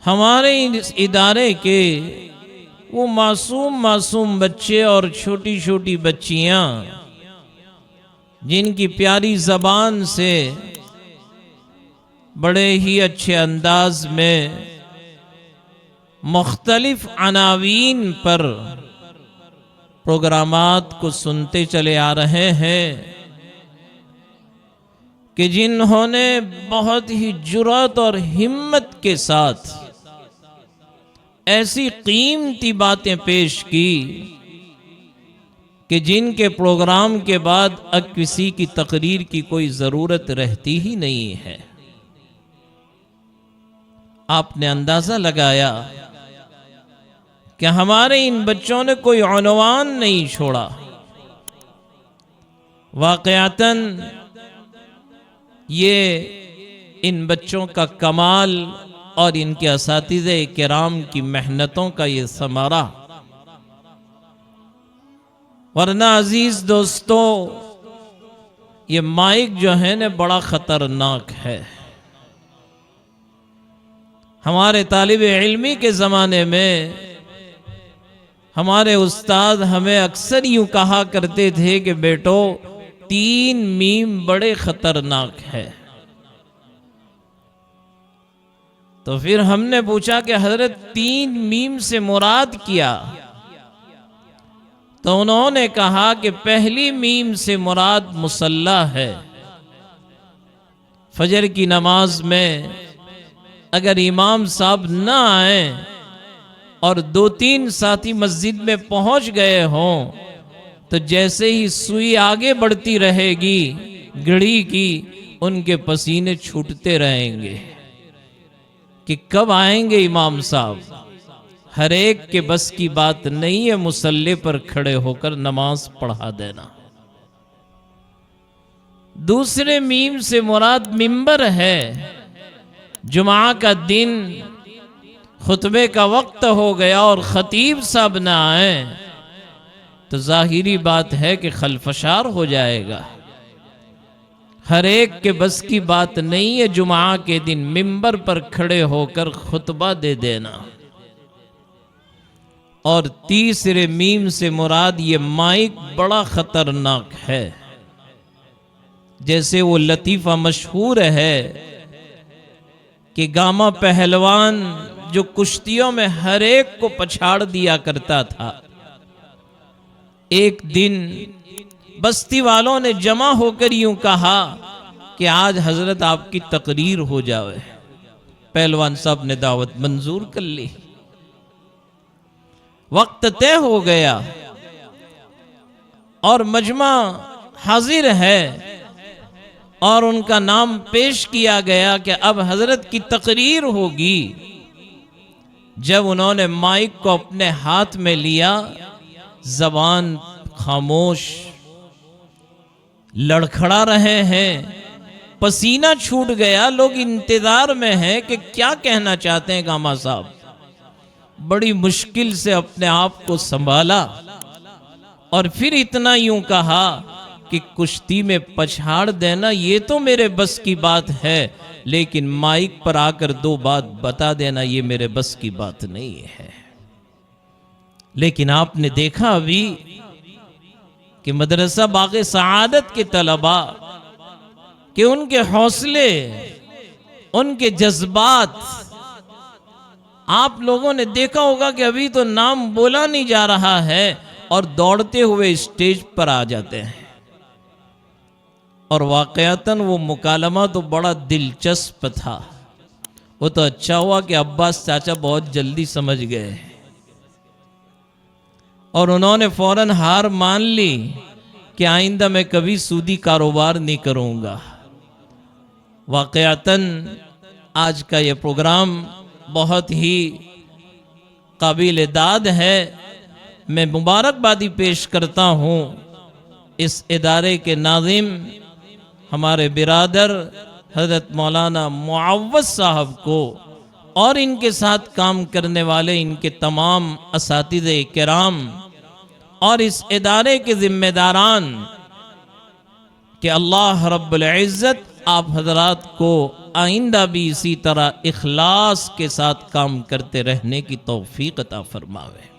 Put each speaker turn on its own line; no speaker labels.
हमारे इस इदारे के वो मासूम बच्चे और छोटी छोटी बच्चियां जिनकी प्यारी ज़बान से बड़े ही अच्छे अंदाज में मुख्तलिफ अनावीन पर प्रोग्रामात को सुनते चले आ रहे हैं कि जिन्होंने बहुत ही जुर्रत और हिम्मत के साथ ऐसी कीमती बातें पेश की कि जिनके प्रोग्राम के बाद अब किसी की तकरीर की कोई ज़रूरत रहती ही नहीं है। आपने अंदाज़ा लगाया कि हमारे इन बच्चों ने कोई उन्वान नहीं छोड़ा। वाक़यातन ये इन बच्चों का कमाल और इनके असातिज़े किराम की मेहनतों का ये समारा। वरना अजीज दोस्तों, ये माइक जो है ना बड़ा ख़तरनाक है। हमारे तालिब इल्मी के ज़माने में हमारे उस्ताद हमें अक्सर यूँ कहा करते थे कि बेटो 3 मीम बड़े ख़तरनाक है। तो फिर हमने पूछा कि हजरत 3 मीम से मुराद क्या? तो उन्होंने कहा कि पहली मीम से मुराद मुसल्ला है। फजर की नमाज में अगर इमाम साहब ना आए और 2-3 साथी मस्जिद में पहुंच गए हों तो जैसे ही सुई आगे बढ़ती रहेगी घड़ी की, उनके पसीने छूटते रहेंगे कि कब आएंगे इमाम साहब। हर एक के बस की बात नहीं है मुसल्ले पर खड़े होकर नमाज पढ़ा देना। दूसरे मीम से मुराद मिंबर है। जुमा का दिन खुतबे का वक्त हो गया और खतीब साहब ना आए तो जाहिरी बात है कि खलफशार हो जाएगा। हर एक के बस की बात नहीं है जुमा के दिन मिंबर पर खड़े होकर खुतबा दे देना। और तीसरे मीम से मुराद ये माइक बड़ा खतरनाक है। जैसे वो लतीफ़ा मशहूर है कि गामा पहलवान जो कुश्तियों में हर एक को पछाड़ दिया करता था, एक दिन बस्ती वालों ने जमा होकर यूं कहा कि आज हजरत आपकी तकरीर हो जाए। पहलवान साहब ने दावत मंजूर कर ली। वक्त तय हो गया और मजमा हाजिर है और उनका नाम पेश किया गया कि अब हजरत की तकरीर होगी। जब उन्होंने माइक को अपने हाथ में लिया, जबान खामोश, लड़खड़ा रहे हैं, पसीना छूट गया। लोग इंतजार में हैं कि क्या कहना चाहते हैं गामा साहब। बड़ी मुश्किल से अपने आप को संभाला और फिर इतना यूं कहा कि कुश्ती में पछाड़ देना ये तो मेरे बस की बात है, लेकिन माइक पर आकर 2 बात बता देना ये मेरे बस की बात नहीं है। लेकिन आपने देखा अभी कि मदरसा बाग़े सआदत के तलबा कि उनके हौसले, उनके जज्बात, आप लोगों ने देखा होगा कि अभी तो नाम बोला नहीं जा रहा है और दौड़ते हुए स्टेज पर आ जाते हैं। और वाक़यातन वो मुकालमा तो बड़ा दिलचस्प था। वो तो अच्छा हुआ कि अब्बास चाचा बहुत जल्दी समझ गए और उन्होंने फौरन हार मान ली कि आइंदा मैं कभी सूदी कारोबार नहीं करूँगा। वाक़यातन आज का ये प्रोग्राम बहुत ही काबिल दाद है। मैं मुबारकबादी पेश करता हूँ इस इदारे के नाज़िम हमारे बिरादर हज़रत मौलाना मुअव्वज़ साहब को और इनके साथ काम करने वाले इनके तमाम असातिज़े किराम और इस इदारे के ज़िम्मेदारान कि अल्लाह रब्बुल इज़्ज़त आप हजरात को आइंदा भी इसी तरह इखलास के साथ काम करते रहने की तौफीक अता फरमावे।